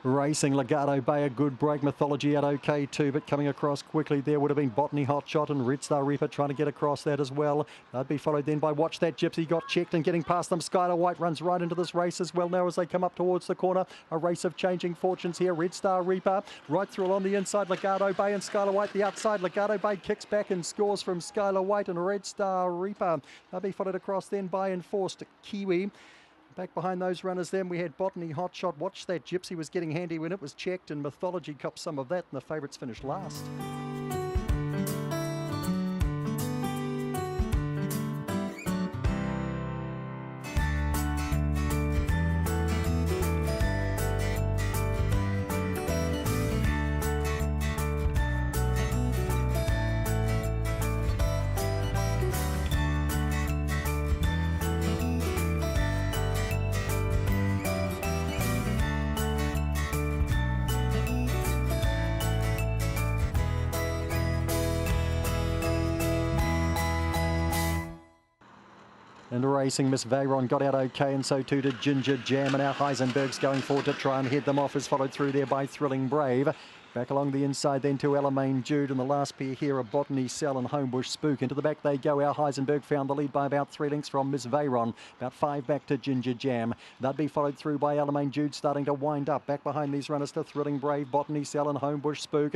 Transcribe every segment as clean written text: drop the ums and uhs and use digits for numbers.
Racing Legato Bay, a good break. Mythology out okay too, but coming across quickly there would have been Botany Hotshot and Red Star Reaper trying to get across that as well. They'd be followed then by Watch That Gypsy, got checked and getting past them. Skylar White runs right into this race as well now as they come up towards the corner. A race of changing fortunes here. Red Star Reaper right through along the inside. Legato Bay and Skylar White the outside. Legato Bay kicks back and scores from Skylar White and Red Star Reaper. They'll be followed across then by Enforced Kiwi. Back behind those runners then we had Botany Hotshot. Watch That Gypsy was getting handy when it was checked, and Mythology copped some of that, and the favourites finished last. And racing, Miss Veyron got out okay, and so too did Ginger Jam. And our Heisenberg's going forward to try and head them off, is followed through there by Thrilling Brave. Back along the inside then to Alamain Jude, and the last pair here are Botany Cell and Homebush Spook. Into the back they go. Our Heisenberg found the lead by about 3 lengths from Miss Veyron. About 5 back to Ginger Jam. They'd be followed through by Alamain Jude, starting to wind up. Back behind these runners to Thrilling Brave, Botany Cell and Homebush Spook.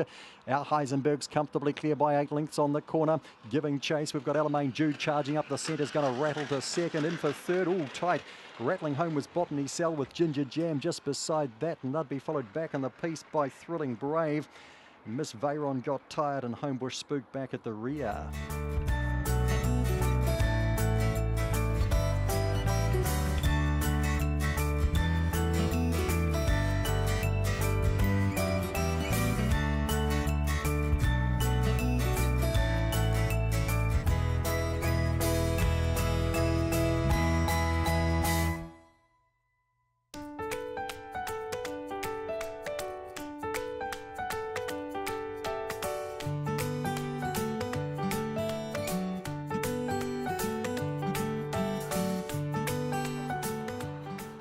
Our Heisenberg's comfortably clear by 8 lengths on the corner. Giving chase, we've got Alamain Jude charging up the centre's going to rattle to second. In for third, all tight. Rattling home was Botany Cell with Ginger Jam just beside that, and they'd be followed back in the piece by Thrilling Brave. Miss Veyron got tired and Homebush Spook back at the rear.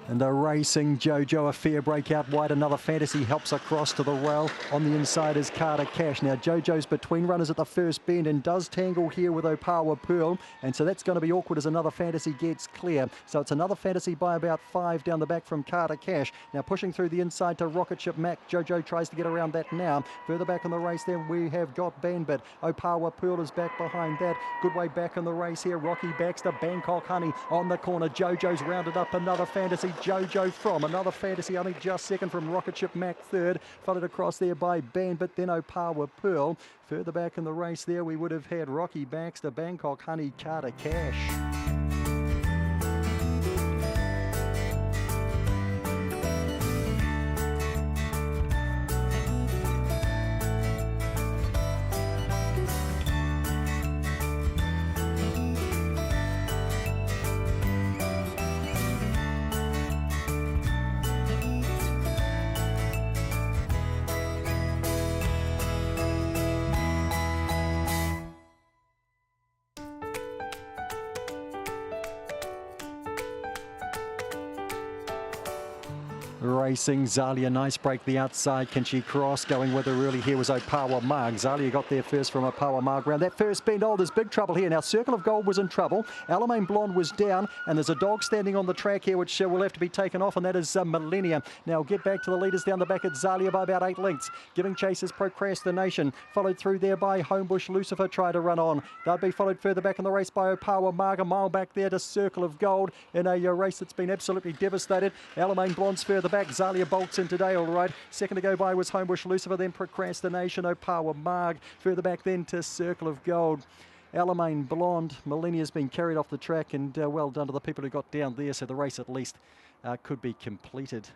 And the racing Jojo, a fair break out wide. Another Fantasy helps across to the rail. On the inside is Carter Cash. Now Jojo's between runners at the first bend and does tangle here with Opawa Pearl. And so that's going to be awkward as another Fantasy gets clear. So it's another Fantasy by about 5 down the back from Carter Cash. Now pushing through the inside to Rocket Ship Mac. Jojo tries to get around that now. Further back in the race then we have got Bandbit. Opawa Pearl is back behind that. Good way back in the race here. Rocky Baxter, Bangkok Honey on the corner. Jojo's rounded up another Fantasy. Jojo from another Fantasy, I think just second from Rocket Ship Mac third, followed across there by Bandbit, then Opawa Pearl. Further back in the race there we would have had Rocky Baxter, Bangkok Honey, Carter Cash. Racing Zalia, nice break the outside. Can she cross? Going with her really here was Opawa Marg. Zalia got there first from Opawa Marg round that first bend. Oh, there's big trouble here. Now Circle of Gold was in trouble. Alamain Blonde was down, and there's a dog standing on the track here which will have to be taken off, and that is Millennia. Now get back to the leaders down the back at Zalia by about 8 lengths. Giving chase is Procrastination. Followed through there by Homebush Lucifer, try to run on. They'll be followed further back in the race by Opawa Marg. A mile back there to Circle of Gold in a race that's been absolutely devastated. Alamain Blonde's further back. Zalia bolts in today, all right. Second to go by was Homebush Lucifer, then Procrastination, Opawa Marg. Further back then to Circle of Gold. Alamain Blonde, Millennia's been carried off the track, and well done to the people who got down there, so the race at least could be completed.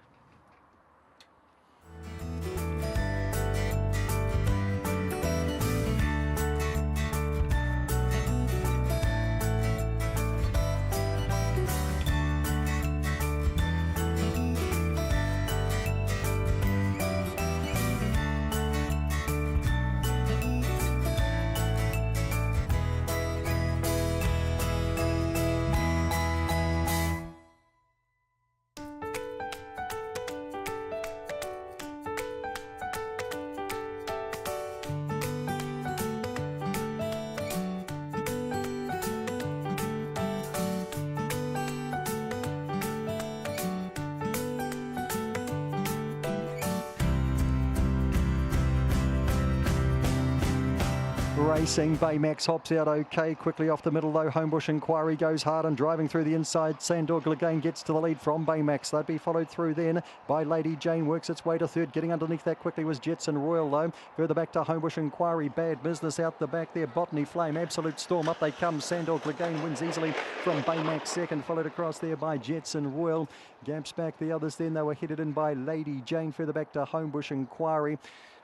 Racing, Baymax hops out okay. Quickly off the middle though, Homebush Inquiry goes hard and driving through the inside. Sandor Clegane gets to the lead from Baymax. They'd be followed through then by Lady Jane, works its way to third. Getting underneath that quickly was Jetson Royal though. Further back to Homebush Inquiry, Bad Business out the back there. Botany Flame, Absolute Storm, up they come. Sandor Clegane wins easily from Baymax second, followed across there by Jetson Royal. Gaps back the others then, they were headed in by Lady Jane. Further back to Homebush Inquiry.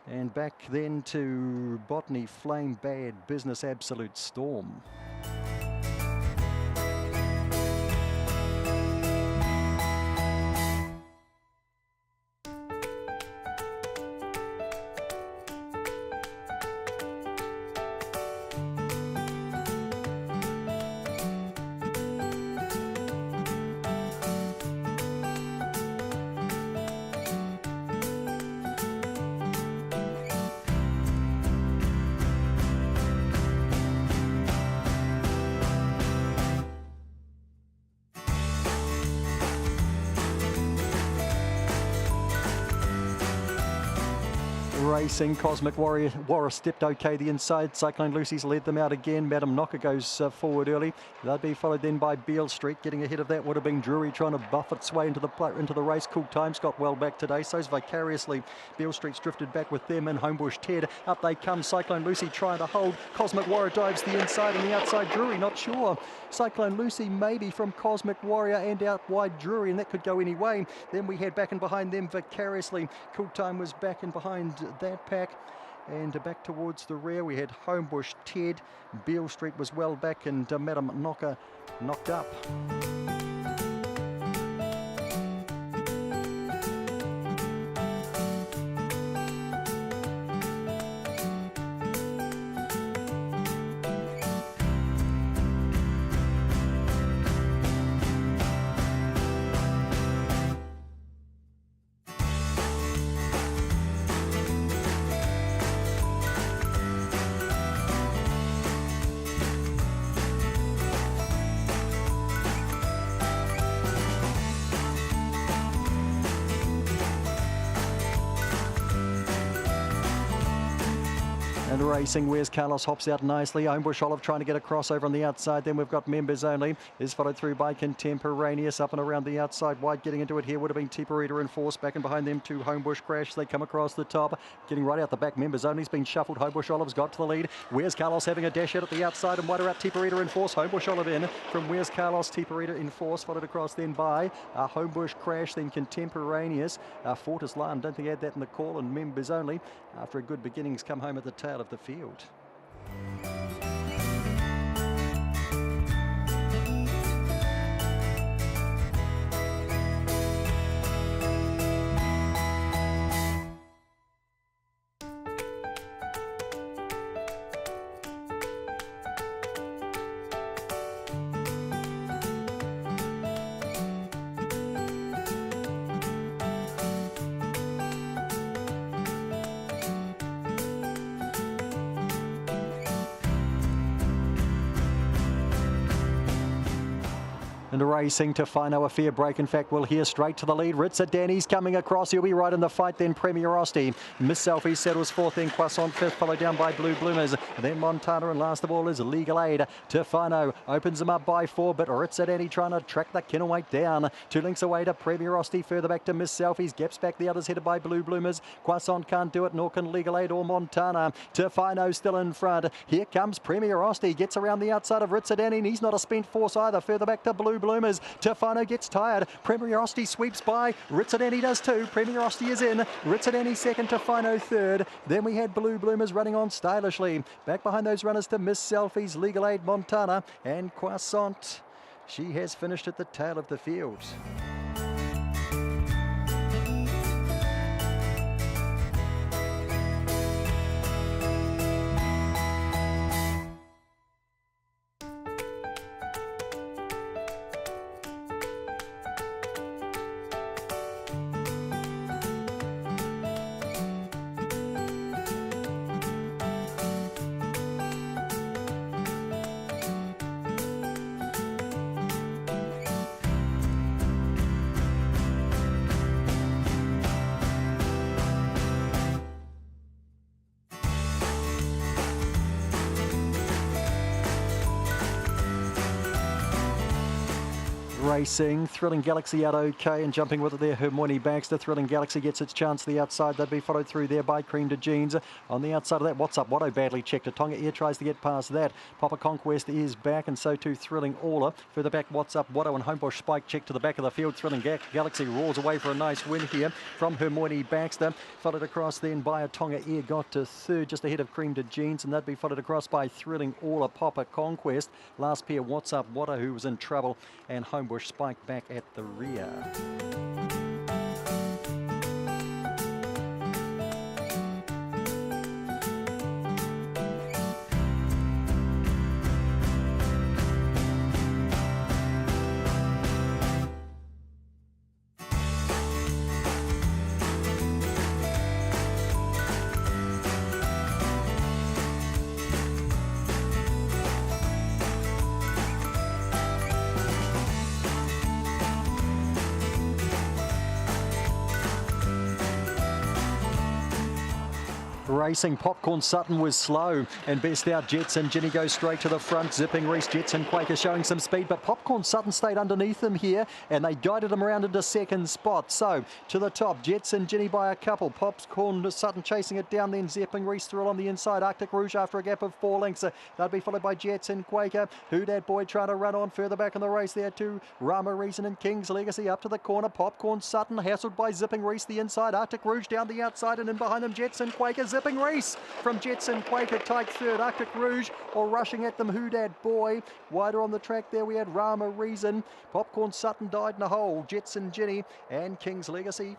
And back then to Botany Flame, Bad Business, Absolute Storm. Racing, Cosmic Warrior stepped okay the inside. Cyclone Lucy's led them out again. Madam Knocker goes forward early. They'll be followed then by Beale Street. Getting ahead of that would have been Drury, trying to buff its way into the race. Cool Times got well back today. So's Vicariously. Beale Street's drifted back with them and Homebush Ted. Up they come. Cyclone Lucy trying to hold. Cosmic Warrior dives the inside and the outside. Drury, not sure. Cyclone Lucy maybe from Cosmic Warrior and out wide Drury, and that could go any way. Then we had back and behind them Vicariously. Cool Time was back and behind that pack. And back towards the rear we had Homebush Ted. Beale Street was well back and Madam Knocker knocked up. And racing, Where's Carlos hops out nicely. Homebush Olive trying to get a crossover on the outside. Then we've got Members Only. Is followed through by Contemporaneous up and around the outside. Wide getting into it here would have been Tiparita and Force. Back and behind them to Homebush Crash. They come across the top. Getting right out the back. Members Only's been shuffled. Homebush Olive's got to the lead. Where's Carlos having a dash out at the outside and wider out Tiparita and Force. Homebush Olive in from Where's Carlos. Tiparita in Force. Followed across then by Homebush Crash. Then Contemporaneous. Fortis Lan. Don't think he had that in the call. And Members Only, after a good beginnings, come home at the tail of the field. And racing to Fino, a fair break. In fact, we'll hear straight to the lead. Ritza Danny's coming across. He'll be right in the fight. Then Premier Osti. Miss Selfie settles fourth. Then Croissant fifth, followed down by Blue Bloomers. Then Montana, and last of all is Legal Aid. To Fino, opens them up by 4, but Ritza Danny trying to track the Kinawait down. 2 lengths away to Premier Osti. Further back to Miss Selfies. Gaps back the others, headed by Blue Bloomers. Croissant can't do it, nor can Legal Aid or Montana. To Fino still in front. Here comes Premier Osti. Gets around the outside of Ritza Danny, and he's not a spent force either. Further back to Blue Bloomers. Tefano gets tired. Premier Osti sweeps by. Ritzadani does too. Premier Osti is in. Ritzadani second, Tefano third. Then we had Blue Bloomers running on stylishly. Back behind those runners to Miss Selfies, Legal Aid, Montana, and Croissant. She has finished at the tail of the field. Racing, Thrilling Galaxy out okay and jumping with it there, Hermione Baxter. Thrilling Galaxy gets its chance to the outside. They'd be followed through there by Cream de Jeans. On the outside of that, What's Up Watto badly checked. Tonga Air tries to get past that. Papa Conquest is back and so too Thrilling Aula. Further back, What's Up Watto and Homebush Spike check to the back of the field. Thrilling Galaxy roars away for a nice win here from Hermione Baxter. Followed across then by a Tonga Air, got to third just ahead of Cream de Jeans, and they'd be followed across by Thrilling Aula, Papa Conquest. Last pair, What's Up Watto, who was in trouble, and Homebush Spike back at the rear. Racing, Popcorn Sutton was slow, and best out Jets and Ginny goes straight to the front. Zipping Reese, Jets and Quaker showing some speed, but Popcorn Sutton stayed underneath them here, and they guided them around into second spot. So to the top, Jets and Ginny by a couple. Popcorn Sutton chasing it down, then Zipping Reese through on the inside. Arctic Rouge after a gap of 4 lengths. They'll be followed by Jets and Quaker. Who Dat Boy trying to run on further back in the race there too. Rama Reason and King's Legacy up to the corner. Popcorn Sutton hassled by Zipping Reese the inside. Arctic Rouge down the outside, and in behind them Jets and Quaker. Zipping Reese from Jets and Quaker tight third. Arctic Rouge or rushing at them, Who Dat Boy. Wider on the track there we had Rama Reason. Popcorn Sutton died in a hole. Jets and Ginny and King's Legacy.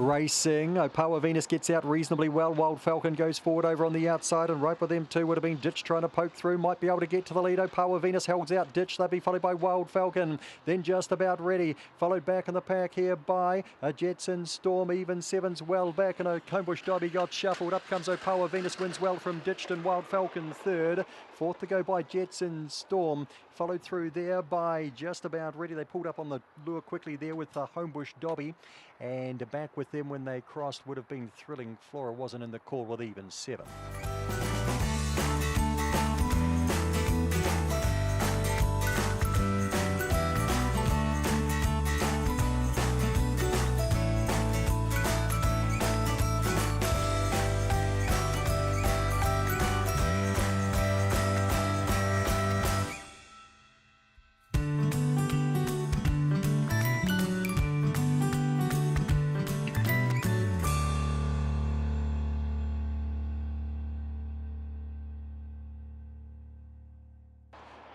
Racing, Opawa Venus gets out reasonably well. Wild Falcon goes forward over on the outside, and right with them too would have been Ditch trying to poke through. Might be able to get to the lead. Opawa Venus holds out Ditch. They'll be followed by Wild Falcon. Then Just About Ready, followed back in the pack here by a Jetson Storm. Even Sevens well back, and a Homebush Dobby got shuffled. Up comes Opawa Venus, wins well from Ditched, and Wild Falcon third. Fourth to go by Jetson Storm, followed through there by Just About Ready. They pulled up on the lure quickly there with the Homebush Dobby, and back with them when they crossed would have been Thrilling Flora. Wasn't in the call with even 7.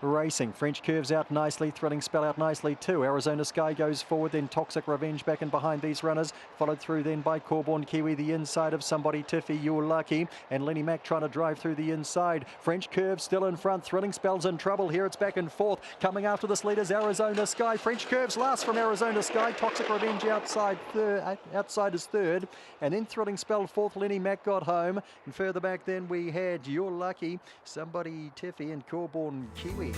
Racing, French Curves out nicely, Thrilling Spell out nicely too. Arizona Sky goes forward, then Toxic Revenge back in behind these runners, followed through then by Corborn Kiwi, the inside of Somebody Tiffy, You're Lucky, and Lenny Mac trying to drive through the inside. French Curves still in front, Thrilling Spell's in trouble here, it's back and forth. Coming after this lead is Arizona Sky. French Curves last from Arizona Sky, Toxic Revenge outside is third, and then Thrilling Spell fourth. Lenny Mac got home, and further back then we had You're Lucky, Somebody Tiffy, and Corborn Kiwi.